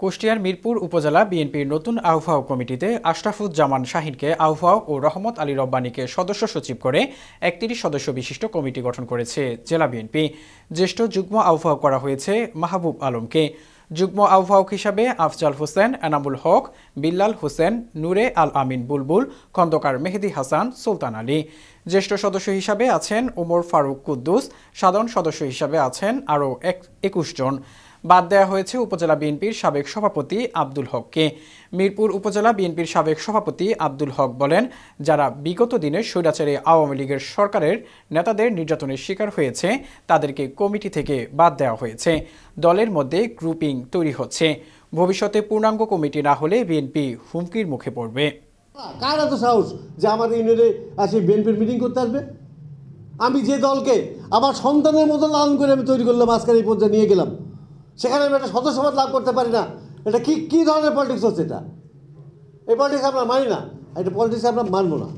কুষ্টিয়ার মিরপুর উপজেলা বিএনপির নতুন আহ্বায়ক কমিটিতে আশরাফুজ্জামান শাহিনকে আহ্বায়ক ও রহমত আলী রব্বানীকে সদস্য সচিব করে ৩১ সদস্য বিশিষ্ট কমিটি গঠন করেছে জেলা বিএনপি। জ্যেষ্ঠ যুগ্ম আহ্বায়ক করা হয়েছে মাহবুব আলমকে। যুগ্ম আহ্বায়ক হিসাবে আফজাল হোসেন, এনামুল হক, বিল্লাল হোসেন, নূরে আল আমিন বুলবুল, খন্দকার মেহেদি হাসান, সুলতান আলী। জ্যেষ্ঠ সদস্য হিসাবে আছেন ওমর ফারুক কুদ্দুস। সাধারণ সদস্য হিসাবে আছেন আরও ২১ জন। বাদ দেওয়া হয়েছে উপজেলা বিএনপির সাবেক সভাপতি আব্দুল হককে। মিরপুর উপজেলা বিএনপির সাবেক সভাপতি আব্দুল হক বলেন, যারা বিগত দিনে স্বৈরাচারী আওয়ামী লীগের সরকারের নেতাদের নির্যাতনের শিকার হয়েছে তাদেরকে কমিটি থেকে বাদ দেওয়া হয়েছে। দলের মধ্যে গ্রুপিং তৈরি হচ্ছে। ভবিষ্যতে পূর্ণাঙ্গ কমিটি না হলে বিএনপি হুমকির মুখে পড়বে। কার এত সাহস যে আমাদের ইউনিয়নে আসে বিএনপির মিটিং করতে আসবে? আমি যে দলকে আমার সন্তানের মতো লালন করে আমি তৈরি করলাম, আজকের এই পর্যায়ে নিয়ে গেলাম, সেখানে আমি একটা সদস্যপদ লাভ করতে পারি না। এটা কি ধরনের পলিটিক্স হচ্ছে? এটা এই পলিটিক্স আমরা মানি না, এটা পলিটিক্স আমরা মানবো না।